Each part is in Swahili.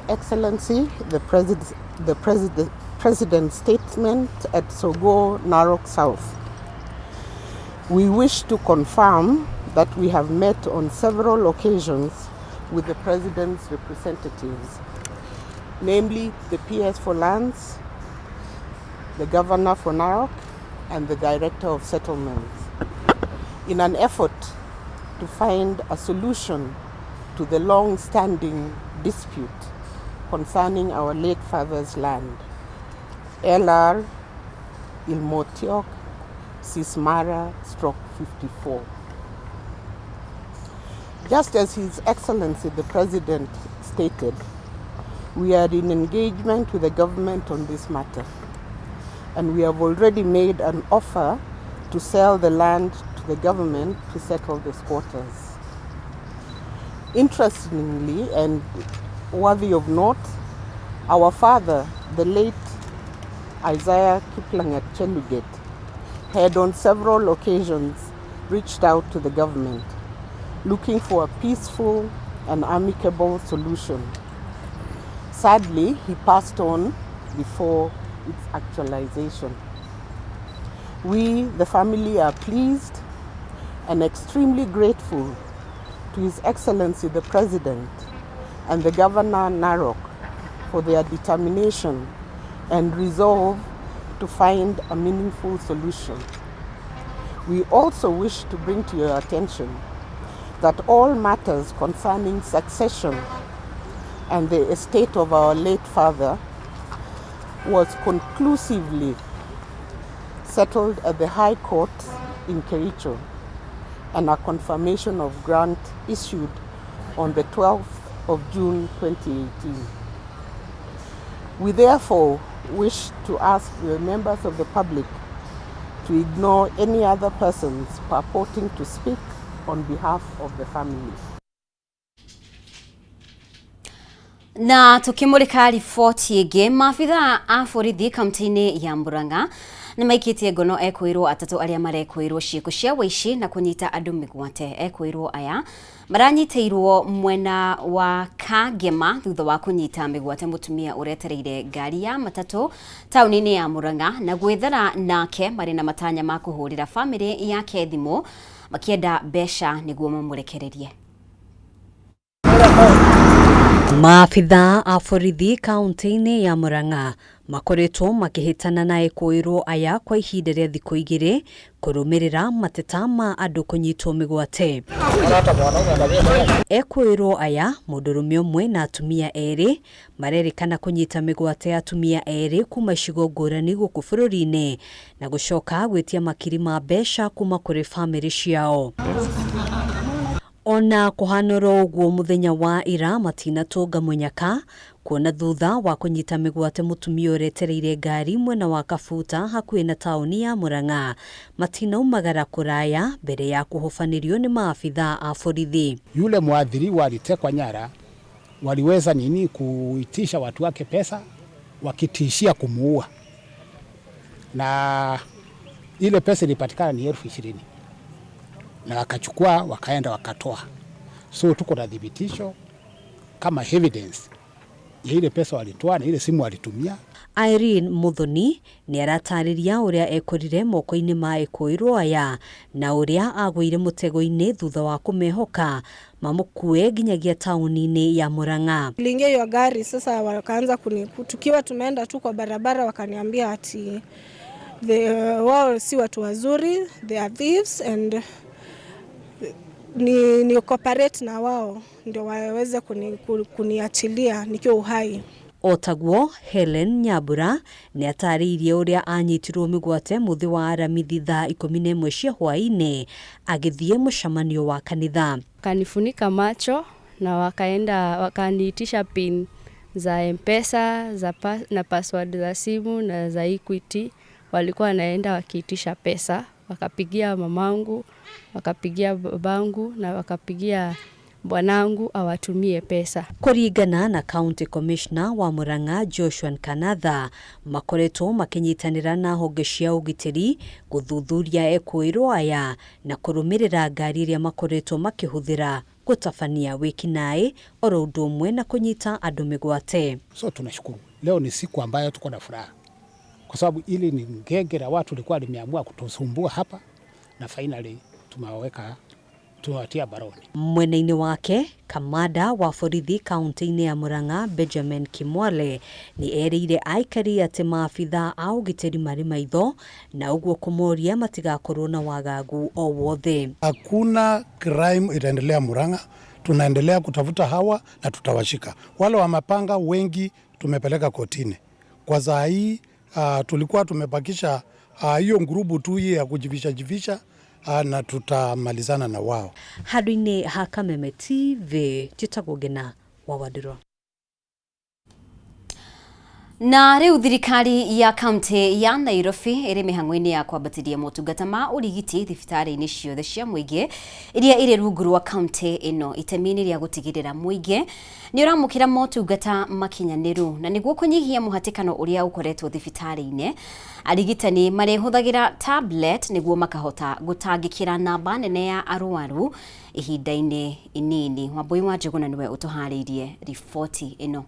Excellency, the President's statement at Sogo, Narok South. We wish to confirm that we have met on several occasions with the President's representatives, namely the PS for Lands, the Governor for Narok, and the Director of Settlements, in an effort to find a solution to the long-standing dispute concerning our late father's land, LR Ilmotiok Sismara /54. Just as His Excellency the President stated, we are in engagement with the government on this matter, and we have already made an offer to sell the land to the government to settle the squatters. Interestingly and worthy of note, our father, the late Isaiah Kiplangat Cheluget, had on several occasions reached out to the government looking for a peaceful and amicable solution. Sadly, he passed on before its actualization. We, the family, are pleased and extremely grateful to His Excellency the President and the Governor Narok for their determination and resolve to find a meaningful solution. We also wish to bring to your attention that all matters concerning succession and the estate of our late father was conclusively settled at the High Court in Kericho, and a confirmation of grant issued on the 12th of June 2018. We therefore wish to ask the members of the public to ignore any other persons purporting to speak on behalf of the family. Na tukimulika riboti ĩngĩ, maabitha a borithi kaunti-inĩ ya Murang'a nĩmaikitie ngono ekwirwo atatu aria marekwirwo ciĩko cia wĩici na kunyita andũ mĩgwate. Ekwirwo aya maranyitĩirwo mwena wa Kangema thutha wa kunyita mĩgwate mũtumia ũretereire ngari ya matatũ taũni-inĩ ya Murang'a na gwĩthara nake marĩ na matanya ma kũhũrĩra bamĩrĩ yake thimũ makĩenda mbeca nĩguo mamũrekererie. Maabitha a borithi kaunti-inĩ ya Murang'a makoretwo makĩhĩtana na ekwirwo aya kwa ihinda rĩa thikũ igĩrĩ kũrũmĩrĩra mateta ma andũ kũnyitwo mĩgwate. Ekwirwo aya mũndũrũme ũmwe na atumia erĩ marerĩkana kũnyita mĩgwate atumia erĩ kuma icigo ngũrani gũkũ bũrũri-inĩ na gũcoka gwĩtia makiri ma mbeca kuma kũrĩ bamĩrĩ ciao. Ona kũhanũra ũguo mũthenya wa ira matinatũnga mũnyaka kuona thutha wa kũnyita mĩgwate mũtumia ũretereire ngari mwena wa Kabuta hakuhĩ na taũni ya Murang'a matinaumagara kũraya mbere ya kũhofanĩrio nĩ maabitha a borithi. Yule mwathiriwa alitekwa nyara, waliweza kuitisha watu wake pesa wakitishia kumuua, na ile pesa ilipatikana ni 20,000 na wakachukua wakaenda wakatoa. So tuko na dhibitisho kama evidence ya ile pesa walitoa na ile simu walitumia. Irene Muthoni nĩ aratarĩria ũrĩa ekorire moko-inĩ ma ekwirwo aya na ũrĩa agũire mũtego-inĩ thutha wa kũmehoka mamũkue nginyagia taũni-inĩ ya Murang'a. Niliingia hiyo gari sasa wakaanza tukiwa tumeenda tu kwa barabara wakaniambia ati wao si watu wazuri, they are thieves and ni cooperate na wao ndio waweze kuniachilia nikiwa uhai. Otaguo Helen Nyabura nĩ atarĩirie ũrĩa anyitirwo mĩgwate mũthĩ wa aramithi thaa 11 cia hwaĩ-inĩ agĩthiĩ mũcemanio wa kanitha. Kanifunika macho na wakaenda wakaniitisha pin za M-Pesa na password za simu na za Equity. Walikuwa wanaenda wakiitisha pesa, wakapigia mamangu, wakapigia babangu na wakapigia bwanangu awatumie pesa. Kũringana na County Commissioner wa Murang'a Joshua Kanatha, makoretwo makinyitanĩra na honge cia ũgitĩri gũthuthuria ekwirwo aya na kũrũmĩrĩra ngari iria makoretwo makĩhũthĩra gutabania wikinaĩ oro ũndũ ũmwe na kunyita andũ mĩgwate. So tunashukuru. Leo ni siku ambayo tuko na furaha. Kwa sababu ili ni ngenge la watu likuwa limeamua kutusumbua hapa na finally tumewatia baroni. Mwena-inĩ wake, kamanda wa borithi kaunti-inĩ ya Murang'a Benjamin Kimwale ni erĩire aikari atĩ maabitha a ũgitĩri marĩ maitho na ũguo kũmoria matigakorwo na wagagu o wothe. Hakuna crime itaendelea Murang'a, tunaendelea kutafuta hawa na tutawashika. Wale wa mapanga wengi tumepeleka kotini. Kwa saa hii tulikuwa tumepakisha hiyo ngurubu tu ya kujivisha na tutamalizana na wao. Handũ-inĩ ha Kameme TV, njĩtagwo Ngina wa Wadiro. Na rĩu thirikari ya kaunti ya Nairobi ĩrĩ mĩhang'o-inĩ ya kwambatĩria motungata ma ũrigiti thibitarĩ-inĩ ciothe cia mũingĩ iria irĩ rungu rwa kaunti ĩno itemi-inĩ rĩa gũtigĩrĩra mũingĩ nĩ ũramũkĩra motungata makinyanĩru. Na nĩguo kũnyihia mũhatĩkano ũrĩa ũkoretwo thibitarĩ-inĩ, arigitani marĩhũthagĩra tablet nĩguo makahota gũtangĩkĩra namba nene ya arwaru ihinda-inĩ inini. Wambui wa Njũgũna nĩwe ũtũharĩirie riboti ĩno.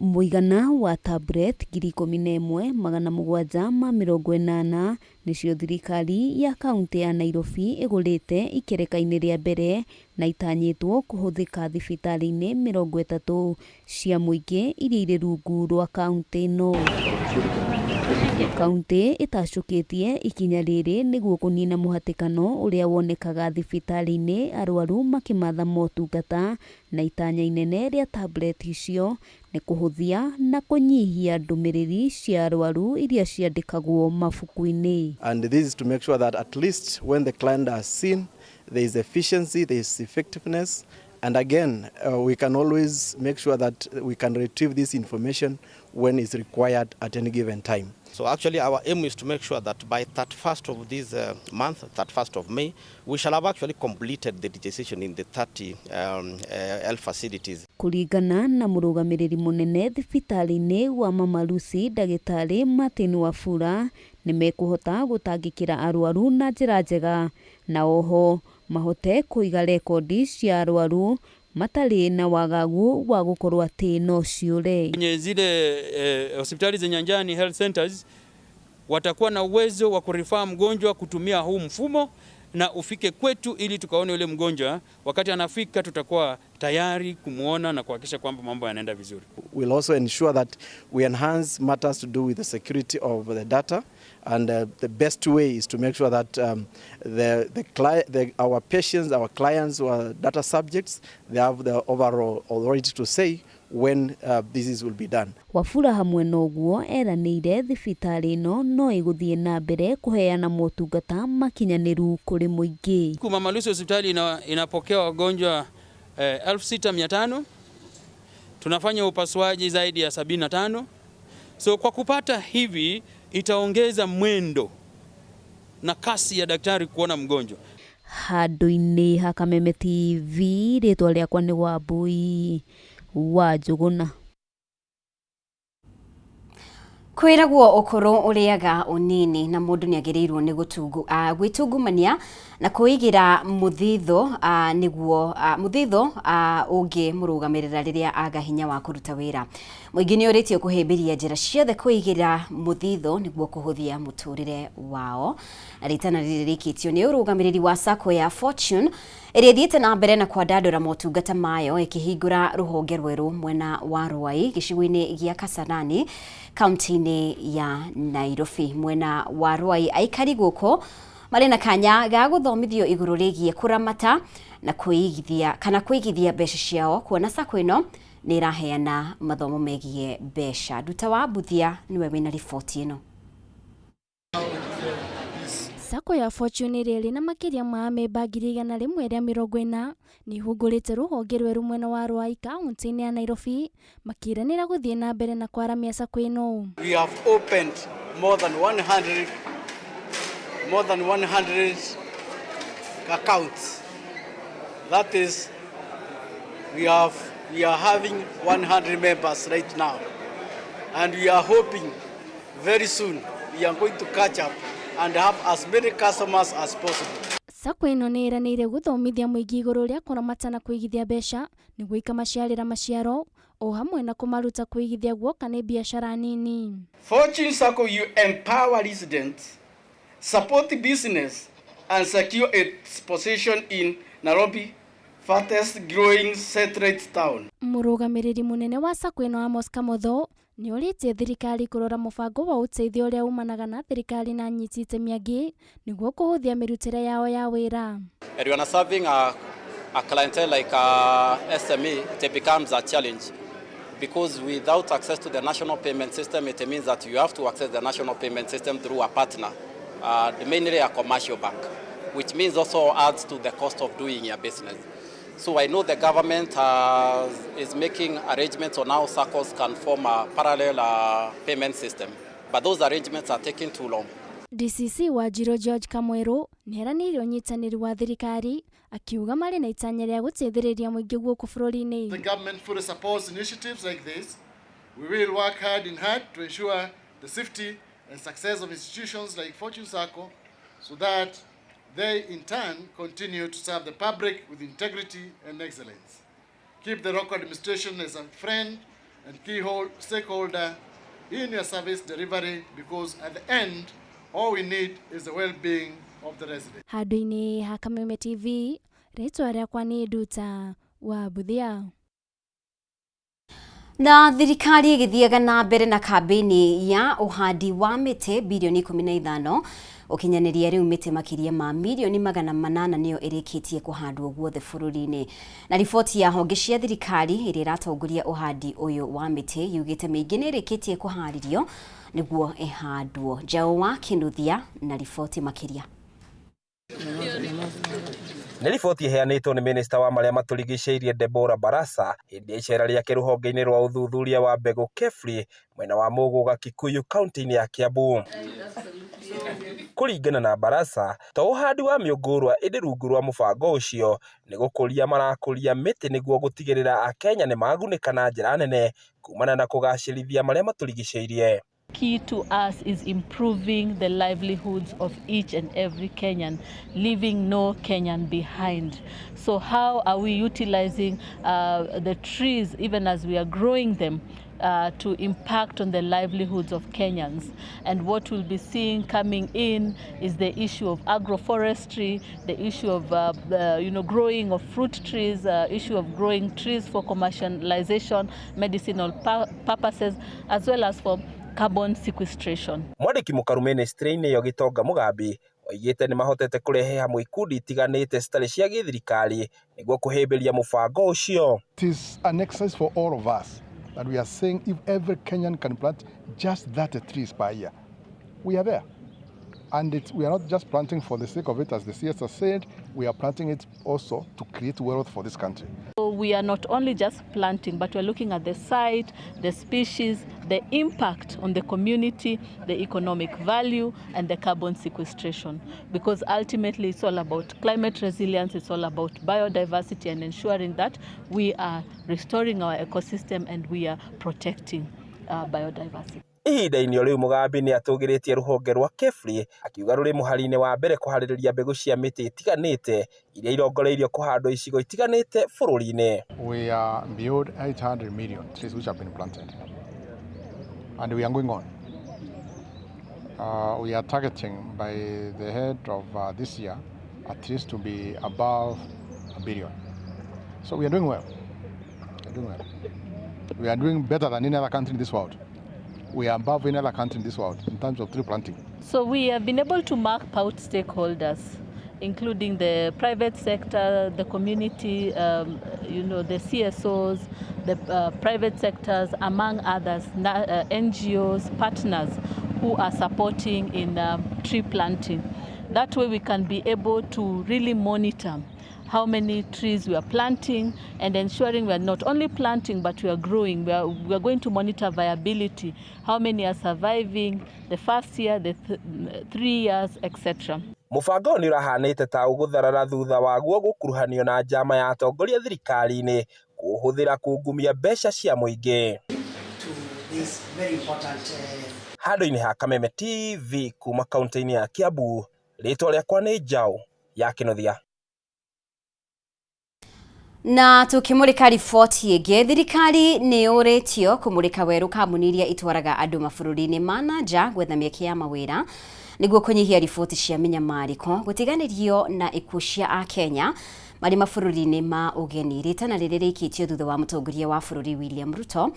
Mũigana wa tablet 11,780 nĩcio thirikari ya kaunti ya Nairobi ĩgũrĩte ikereka-inĩ rĩa mbere na itanyĩtwo kũhũthĩka thibitarĩ-inĩ 30 cia mũingĩ iria irĩ rungu rwa kaunti ĩno. Kaunti ĩtacũkĩtie ikinya rĩrĩ nĩguo kũnina mũhatĩkano ũrĩa wonekaga thibitarĩ-inĩ arwaru makĩmatha motungata, na itanya inene rĩa tablet icio nĩ kũhũthia na kũnyihia ndũmĩrĩri cia arwaru iria ciandĩkagwo mabuku-inĩ. And this is to make sure that at least when the client is seen, there is efficiency, there is effectiveness, and again we can always make sure that we can retrieve this information when it's required at any given time. So actually our aim is to make sure that by 31st of this month, 31st of May, we shall have actually completed the digitization in the 30 health facilities. Kũringana na mũrũgamĩrĩri mũnene thibitarĩ-inĩ wa Mama Lucy, Ndagĩtarĩ Martin Wafula, nĩ mekũhota gũtangĩkĩra arwaru na njĩra njega, na oho mahote kũiga rekodi cia arwaru matarĩ na wagagu wa gũkorwo atĩ no ciũre. Kwenye zile hospitali za nyanjani health centers watakuwa na uwezo wa kurifaa mgonjwa kutumia huu mfumo na ufike kwetu ili tukaone yule mgonjwa. Wakati anafika tutakuwa tayari kumuona na kuhakikisha kwamba mambo yanaenda vizuri. We'll also ensure that we enhance matters to do with the security of the data, and the best way is to make sure that our patients, our clients, our data subjects, they have the overall authority to say when this will be done. Wafula hamwe na ũguo eranĩire thibitarĩ ĩno no ĩgũthiĩ na mbere kũheana motungata makinyanĩru kũrĩ mũingĩ. Mama Lucy hospitali inapokea wagonjwa 6,500. Tunafanya upasuaji zaidi ya 75. So kwa kupata hivi itaongeza mwendo na kasi ya daktari kuona mgonjwa. Handũ-inĩ ha Kameme TV, rĩtwa rĩakwa nĩ Wambui wa Njũgũna. Kwĩragwo ũkũrũ ũrĩaga ũnini na mũndũ nĩagĩrĩirwo nĩ gwĩtungumania na kũigĩra mũthithũ nĩguo mũthithũ ũngĩmũrũgamĩrĩra rĩrĩa aga hinya wa kũruta wĩra. Mũingĩ nĩ ũrĩtio kũhĩmbĩria njĩra ciothe kũigĩra mũthithũ nĩguo kũhũthia mũtũrĩre wao. Ritana rĩrĩ rĩkĩtio nĩ ũrũgamĩrĩri wa Sacco ya Fortune ĩrĩa ĩthiĩte na mbere na kwandandũra motungata mayo ĩkĩhingũra rũhonge rwerũ mwena wa Ruai gĩcigo-inĩ gĩa Kasarani kaunti-inĩ ya Nairobi. Mwena wa Ruai aikari gũkũ marĩ na kanya ga gũthomithio igũrũ rĩgiĩ kũramata na kũigithia mbeca ciao, kuona Sacco ĩno nĩ ĩraheana mathomo megiĩ mbeca. Nduta wa Mbuthia nĩwe wĩna riboti ĩno. Sacco ya Fortune ĩrĩa ĩrĩ na makĩria ma memba 140 nĩ ĩhingũrĩte rũhonge rwerũ mwena wa Ruai kaunti-inĩ ya Nairobi makĩranĩra gũthiĩ na mbere na kwaramia Sacco ĩno. We have opened more than 100 accounts. That is, we are having 100 members right now, and we are hoping very soon we are going to catch up and have as many customers as possible. SACCO ĩno nĩ ĩranĩire gũthomithia mũingĩ igũrũ rĩa kũramata na kũigithia mbeca nĩguo ikamaciarĩra maciaro o hamwe na kũmaruta kũigithia guoka nĩ biashara nini. Fortune SACCO, you empower residents, support business and secure its position in Nairobi, fastest growing satellite town. Mũrũgamĩrĩri mũnene wa SACCO ĩno Amos Kamotho nĩ ũrĩtie thirikari kũrora mũbango wa ũteithio ũrĩa umanaga na thirikari na anyiti itemi angĩ nĩguo kũhũthia mĩrutĩre yao ya wĩra. When serving a clientele like a SME, it becomes a challenge because without access to the national payment system, it means that you have to access the national payment system through a partner, mainly a commercial bank, which means also adds to the cost of doing your business. So I know the government is making arrangements on how SACCOs can form a parallel payment system, but those arrangements are taking too long. DCC wa Jiro George Kamweru nĩ eranĩire ũnyitanĩri wa thirikari akiuga marĩ na itanya rĩa gũteithĩrĩria mũingĩ gũkũ bũrũri-inĩ. The government fully supports initiatives like this. We will work hand in hand to ensure the safety and success of institutions like Fortune SACCO so that they in turn continue to serve the public with integrity and excellence. Keep the local administration as a friend and key stakeholder in your service delivery because at the end all we need is the well-being of the residents. Handũ-inĩ ha Kameme TV, rĩtwa rĩakwa nĩ Nduta wa Buthia. Na thirikari ĩgĩthiaga na mbere na kambĩini ya ũhandi wa mĩtĩ bilioni 15 ũkinyanĩria rĩu mĩtĩ makĩria ma milioni 800 nĩyo ĩrĩkĩtie kũhandwo guothe bũrũri-inĩ. Na riboti ya honge cia thirikari ĩrĩa ĩratongoria ũhandi ũyũ wa mĩtĩ yugĩte mĩingĩ nĩ ĩrĩkĩtie kũharĩrio nĩguo ĩhandwo. Njaũ wa Kĩnuthia na riboti makĩria. Nĩ riboti ĩheanĩtwo nĩ Minista wa marĩa matũrigicĩirie Deborah Barasa hĩndĩ ya icera rĩake rũhonge-inĩ rwa ũthuthuria wa mbegũ KEFRI mwena wa Mũgũga Kikuyu kaunti-inĩ ya Kiambu. Kũringana na Barasa, to ũhandi wa mĩũngũrwa ĩndĩ rungu rwa mũbango ũcio nĩ gũkũria marakũria mĩtĩ nĩguo gũtigĩrĩra Akenya nĩ magunĩka na njĩra nene kumana na kũgacĩrithia marĩa matũrigicĩirie. Key to us is improving the livelihoods of each and every Kenyan, leaving no Kenyan behind. So how are we utilizing the trees, even as we are growing them, to impact on the livelihoods of Kenyans? And what we'll be seeing coming in is the issue of agroforestry, the issue of growing of fruit trees, issue of growing trees for commercialization, medicinal purposes, as well as for carbon sequestration. Mwandĩki mũkaru ministry-inĩ yo Gitonga Mugambi oigĩte nĩ mahotete kũrehe hamwe ikundi itiganĩte citarĩ cia gĩthirikari nĩguo kũhĩmbĩria mũbango ũcio. It is an exercise for all of us that we are saying if every Kenyan can plant just 30 trees per year, we are there. And we are not just planting for the sake of it, as the CS has said, we are planting it also to create wealth for this country. So we are not only just planting, but we are looking at the site, the species, the impact on the community, the economic value, and the carbon sequestration. Because ultimately it's all about climate resilience, it's all about biodiversity and ensuring that we are restoring our ecosystem and we are protecting biodiversity. Ihinda-inĩ rĩu Mugambi nĩ atũgĩrĩtie rũhonge rwa KEFRI akiuga rũrĩ mũhari-inĩ wa mbere kũharĩrĩria mbegũ cia mĩtĩ itiganĩte iria irongoreirio kũhandwo icigo itiganĩte bũrũri-inĩ. We are beyond 800 million trees which have been planted, and we are going on. We are targeting by the head of this year at least to be above 1 billion. So we are doing well. We are doing better than any other country in this world. We are above any other country in this world in terms of tree planting. So we have been able to map out stakeholders, including the private sector, the community, the CSOs, the private sectors, among others, NGOs, partners who are supporting in tree planting. That way we can be able to really monitor how many trees we are planting and ensuring we are not only planting but we are growing. We are going to monitor viability, how many are surviving the first year, the 3 years, etc. Mũbango nĩ ũrahanĩte ta ũgũtharara thutha waguo gũkuruhanio na njama ya atongoria thirikari-inĩ kũhũthĩra kungumia mbeca cia mũingĩ. Handũ-inĩ ha Kameme TV kuma kaunti-inĩ ya Kiambu, rĩtwa rĩakwa nĩ Njaũ ya Kinothia. Na tukimulika riboti ĩngĩ, thirikari nĩ yũrĩtio kũmũrĩka werũ kambuni iria itwaraga andũ mabũrũri-inĩ ma nanja gwetha mĩeke ya mawĩra nĩguo kũnyihia riboti cia mĩnyamarĩko gũtiganĩrio na ikuũ cia Akenya marĩ mabũrũri-inĩ ma ũgeni. Ritana rĩrĩ rĩikĩtio thutha wa mũtongoria wa bũrũri William Ruto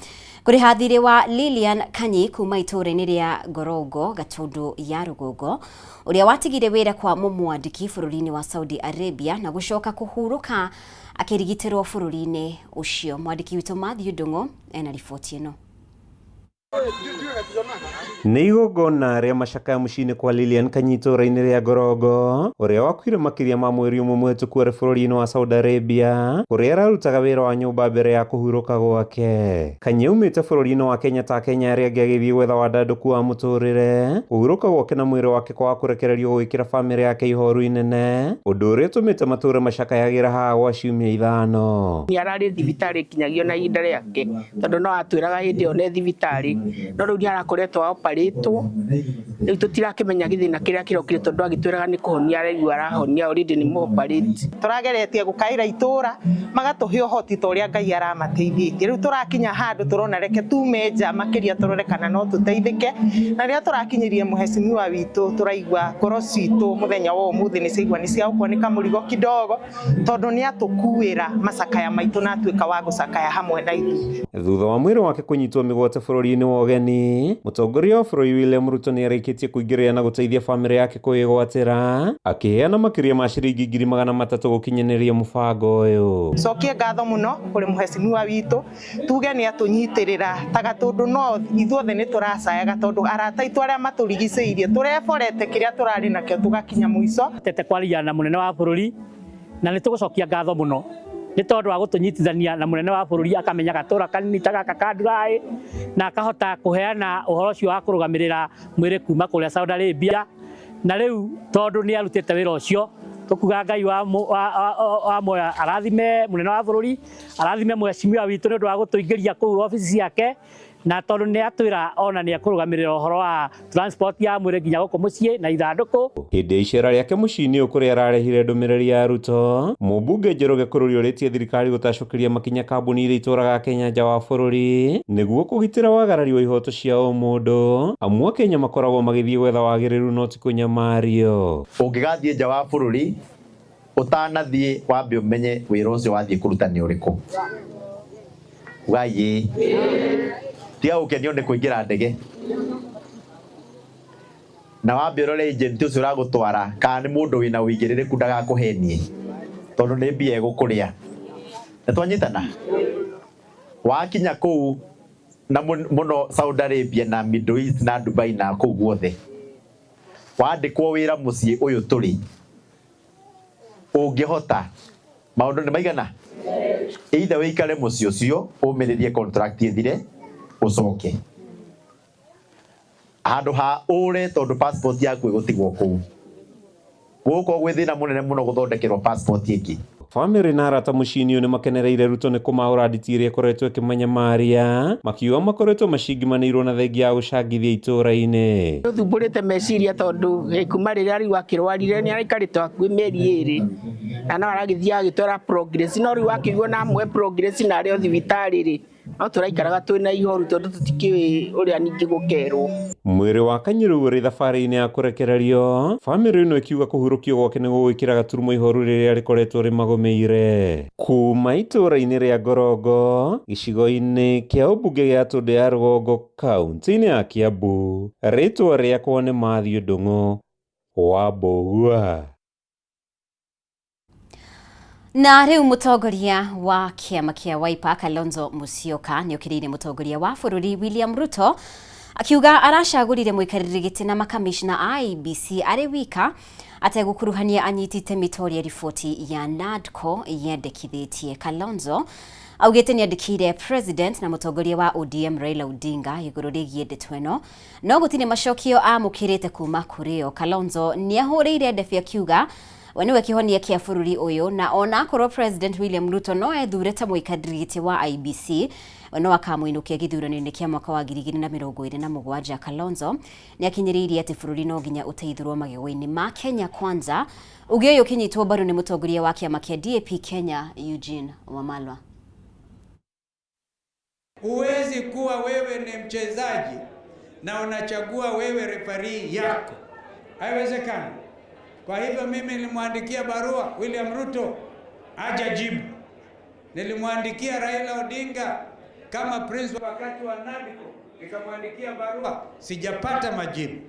kũrĩha thirĩ wa Lilian Kanyi kuma itũũra-inĩ rĩa Gorongo, Gatundu ya Rũgongo, ũrĩa watigire wĩra kwa mũmwandĩki bũrũri-inĩ wa Saudi Arabia na gũcoka kũhurũka akĩrigitĩrwo bũrũri-inĩ ũcio. Mwandĩki witũ Matthew Ndung'u ena riboti ĩno. Nĩ igongona rĩa macakaya mũciĩ-inĩ kwa Lilian Kanyi itũũra-inĩ rĩa Gorongo, ũrĩa wakuire makĩria ma mweri ũmwe mũhĩtũku arĩ bũrũri-inĩ wa Saudi Arabia, ũrĩa ararutaga wĩra wa nyũmba mbere ya kũhurũka gwake. Kanyi aumĩte bũrũri-inĩ wa Kenya ta Kenya arĩa angĩ agĩthiĩ gwetha wandandũku wa mũtũrĩre. Kũhurũka gwake na mwĩrĩ wake kwa kũrekererio gwĩkĩra bamĩrĩ yake ihoru inene, ũndũ ũrĩa ũtũmĩte matũũre macakayagĩra haha gwa ciumia 5. Nĩ ararĩ thibitarĩ kinyagio na ihinda rĩake tondũ no atwĩraga hĩndĩ ĩyo nĩ thibitarĩ, no rĩu nĩ arakoretwo operĩtwo. Rĩu tũtirakĩmenya gĩthĩna kĩrĩa kĩrokire tondũ agĩtwĩraga nĩ kũhonia araigua arahonia, already nĩ mũoperate. Tũrageretie gũkaĩra itũũra magatũhe ũhoti ta ũrĩa Ngai aramateithĩtie. Rĩu tũrakinya handũ tũrona reke tume nja makĩria tũrore kana no tũteithĩke, na rĩrĩa tũrakinyĩrie mũhecimiwa witũ tũraigua ngoro citũ mũthenya wa ũmũthĩ nĩ ciaigua nĩ cia gũkũoneka mũrigo kidogo tondũ nĩ atũkuĩra macakaya maitũ na atuĩka wa gũcakaya hamwe na ithuĩ. Thutha wa mwĩrĩ wake kũnyitwo mĩgwate bũrũri-inĩ wa ũgeni, mũtongoria wa bũrũri William Ruto nĩ arĩkĩtie kũingĩrĩra na gũteithia bamĩrĩ yake kwĩgwatĩra, akĩheana makĩria ma ciringi 300,000 gũkinyanĩria mũbango ũyũ. Cokie ngatho mũno kũrĩ mũhecimiwa witũ, tuge nĩ atũnyitĩrĩra ta Gatundu North, ithuothe nĩ tũracayaga tondũ arata aitũ arĩa matũrigicĩirie tũreborete kĩrĩa tũrarĩ nakĩo tũgakinya mũico. Tete kwaria na mũnene wa bũrũri na nĩ tũgũcokia ngatho mũno nĩ tondũ wa gũtũnyitithania na mũnene wa bũrũri akamenya gatũũra kanini ta gaka ka Ndurai na akahota kũheana ũhoro ũcio wa kũrũgamĩrĩra mwĩrĩ kuma kũrĩa Saudi Arabia. Na rĩu tondũ nĩ arutĩte wĩra ũcio, tũkuga Ngai wa moya arathime mũnene wa bũrũri, arathime mũhecimiwa witũ nĩ ũndũ wa gũtũingĩria kũu obici ciake, na tondũ nĩ atwĩra ona nĩ akũrũgamĩrĩra ũhoro wa transport ya mwĩrĩ nginya gũkũ mũciĩ na ithandũkũ. Hĩndĩ ya icera rĩake mũciĩ-inĩ kũrĩa ararehire ndũmĩrĩri ya Ruto, mũmbunge Njoroge Kũrũri ũrĩtie thirikari gũtacũkĩria makinya kambuni iria itũraga Kenya nja wa bũrũri nĩguo kũgitĩra wagarari wa ihoto cia o mũndũ, amu Akenya makoragwo magĩthiĩ gwetha wagĩrĩru no ti kũnyamario. Ũngĩgathiĩ nja wa bũrũri ũtanathiĩ wambe ũmenye wĩra ũcio wathiĩ kũruta nĩ ũrĩkũ. Ugai tiga gũkenio nĩ kũingĩra ndege na wambe ũrore agent ũcio ũragũtwara kana nĩ mũndũ wĩna ũigĩrĩrĩku ndagakũhenie tondũ nĩ mbia egũkũrĩa. Nĩ twanyitana? Wakinya kũu na mũno Saudi Arabia na Middle East na Dubai na kũu guothe, wandĩkwo wĩra mũciĩ ũyũ tũrĩ, ũngĩhota maũndũ nĩ maigana? Either wĩikare mũciĩ ũcio ũmĩrĩrie contract ĩthire ũcoke, handũ ha ũre tondũ passport yaku ĩgũtigwo kũu. Gũkũ gwĩ thĩna mũnene mũno gũthondekerwo passport ĩngĩ. Bamĩrĩ na arata mũciĩ-inĩ ũyũ nĩ makenereire Ruto nĩ kũmaũra nditi ĩrĩa ĩkoretwo ĩkĩmanyamaria, makiuga makoretwo macingimanĩirwo na thengia ya gũcangithia itũũra-inĩ. Thumbũrĩte meciria tondũ kuma rĩrĩa rĩu akĩrwarire nĩ araikarĩte hakuhĩ mĩeri 2 na no aragĩthiĩ agĩtwara progress, no rĩu akĩiguo na amwe progress na arĩ o thibitarĩ-rĩ no tũraikaraga twĩna ihoru tondũ tũtikĩũĩ ũrĩa ningĩ gũkerwo. Mwĩrĩ wa Kanyi rĩu ũrĩ thabarĩ-inĩ ya kũrekererio, bamĩrĩ ĩno ĩkiuga kũhurũkio gwake nĩ gũgwĩkĩra gaturumo ihoru rĩrĩa rĩkoretwo rĩmagũmĩire. Kuma itũũra-inĩ rĩa Gorongo, gĩcigo-inĩ kĩa ũmbunge gĩa Gatundu ya Rũgongo, kaunti-inĩ ya Kiambu, rĩtwa rĩakwa nĩ Matthew Ndung'u wa Mbũgua. Na rĩu mũtongoria wa kĩama kĩa Wiper Kalonzo Musyoka nĩ okĩrĩire mũtongoria wa bũrũri William Ruto akiuga aracagũrire mũikarĩri gĩtĩ na makamishna a IEBC arĩ wika ategũkuruhania anyiti itemi toria riboti ya NADCO yendekithĩtie. Kalonzo augĩte nĩ andĩkĩire president na mũtongoria wa ODM Raila Odinga igũrũ rĩgiĩ ndeto ĩno, no gũtirĩ macokio amũkĩrĩte kuma kũrĩ o. Kalonzo nĩ ahũrĩire ndebi akiuga waniwe kihonia kia bururi uyu na ona korwo President William Ruto no ethurete muikadirite wa IBC no akamuinukia githurano-ini kia mwaka wa 2027 Kalonzo ni akinyiririe ati bururi no nginya uteithurwo magego-ini ma Kenya Kwanza ugio yo kinyitwo baru ni mutongoria wa kiama kia DAP Kenya Eugene Wamalwa. Huwezi kuwa wewe ni mchezaji na unachagua wewe referee yako, haiwezekani. Kwa hivyo mimi nilimwandikia barua William Ruto, hajajibu. Nilimwandikia Raila Odinga kama principal wakati wa NADCO, nikamwandikia barua, sijapata majibu.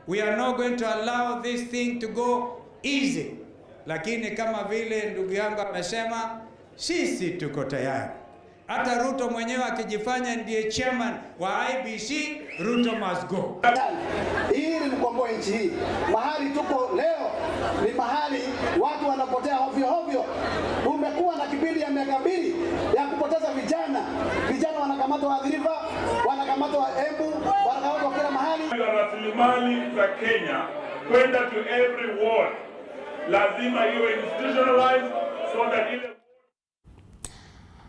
We are not going to allow this thing to go easy. Lakini kama vile ndugu yangu amesema, sisi tuko tayari. Hata Ruto mwenyewe akijifanya ndiye chairman wa IBC, Ruto must go. Hii ni mkomboa nchi hii. Mahali tuko leo ni mahali watu wanapotea ovyo ovyo. Tumekuwa na kipindi ya miaka 2 ya kupoteza vijana. Vijana wanakamatwa Athi, wanakamatwa Embu, wanakamatwa kila mahali. Rasilimali za Kenya kwenda to every ward lazima iwe institutionalized so that ile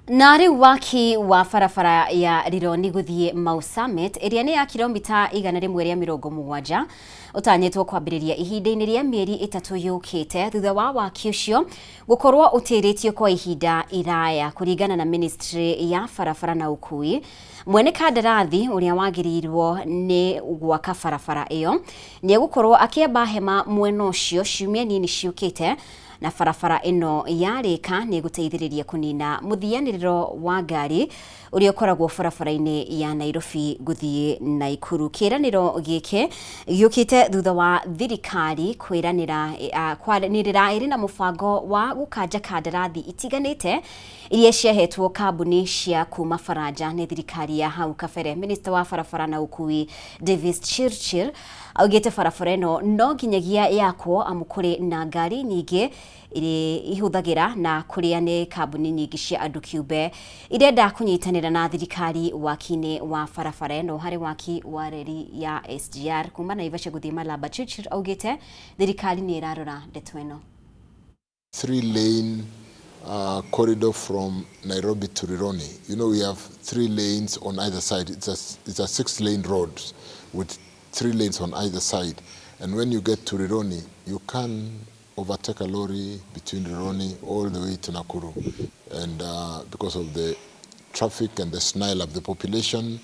Nari waki wa farafara ya Rironi guthie Mau Summit iria ni ya kilomita 170 utanyitwo kwambiriria ihinda-ini ria mieri 3 yukite thutha wa waki ucio gukorwo utiritio kwa ihinda iraya kuringana na Ministry ya farafara na ukui. Mwene kandarathi uria wagirirwo ni gwaka farafara iyo ni egukorwo akiamba hema mwena ucio ciumia nini ciukite na farafara ino yarika ni guteithiriria kunina muthianiriro wa ngari uria ukoragwo farafara-ini ya Nairobi guthie Naikuru. Kiraniro giki giukite thutha wa thirikari kwaranirira iri na mubango wa gukanja kandarathi itiganite iria ciahetwo kambuni cia kuma Faranja ni thirikari ya hau kabere. Minister wa farafara na ukui Davis Chirchir augite farafara ino no nginyagia yakwo amukuri na ngari nyingi iri ihuthagira na kuria ni kambuni nyingi cia andu kiumbe irenda kunyitanira na thirikari wakini wa farafara ino hari waki wa reri ya SGR kuma Naivasha guthie Malaba. Chirchir augite thirikari ni irarora ndeto ino. 3-lane corridor from Nairobi to Rironi. You know, we have 3 lanes on either side. It's a 6-lane road with 3 lanes on either side. And when you get to Rironi, you can overtake a lorry between Rironi all the way to Nakuru. And because of the traffic and the snarl of the population,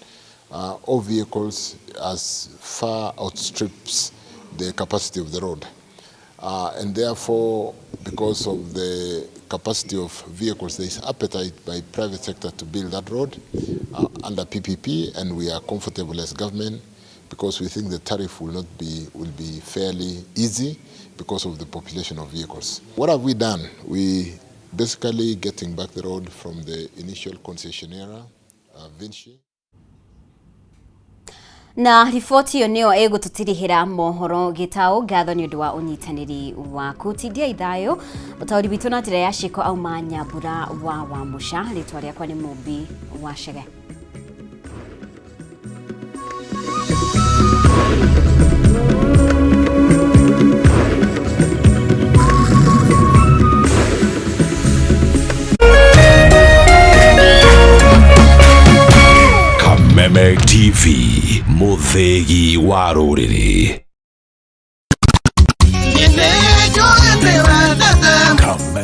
all vehicles as far outstrips the capacity of the road. And therefore, because of the capacity of vehicles, there is appetite by private sector to build that road under PPP, and we are comfortable as government because we think the tariff will be fairly easy because of the population of vehicles. What have we done? We basically getting back the road from the initial concessionaire, Vinci. Na riboti iyo niyo egututirigira mohoro gitao ngatho ni undu wa unyitaniri waku tidia ithayo utauri bitu na njira ya ciko auma Nyambura wa Musha. Ritwa riakwa ni Mumbi wa Chege. Kameme TV, muthegi wa ruriri.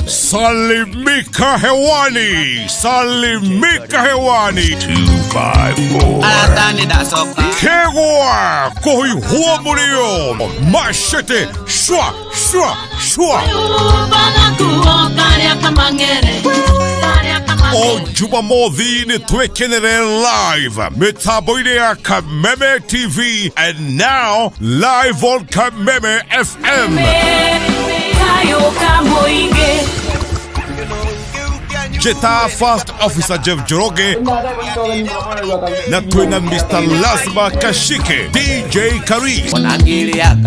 Salimika hewani, salimika hewani. 254 Kegwa kuhihuwa mulio mashete shwa shwa shwa o Jumamothi ni twekenere live mitambo-ini ya Kameme TV and now live on Kameme FM. Jeta First Officer Jeff Joroge na twina Mr. Lazima Kashike DJ Kari Wanagilia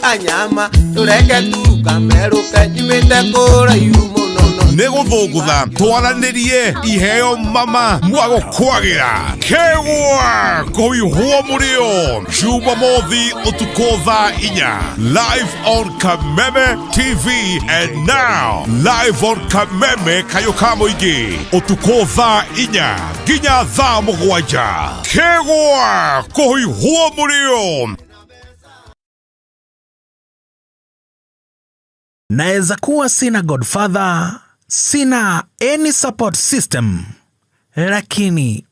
kanyama tureke tu kameruka jimende kora yumo no neguthugutha twaranirie iheo mama mwago kwagira kegwa kuihwo murio Jumamothi utuko thaa 4 live on Kameme TV and now live on Kameme Kayuka Muingi utuko thaa 4 ginya thaa 7 kegwa kuihwo murio. Naeza kuwa sina godfather, sina any support system, lakini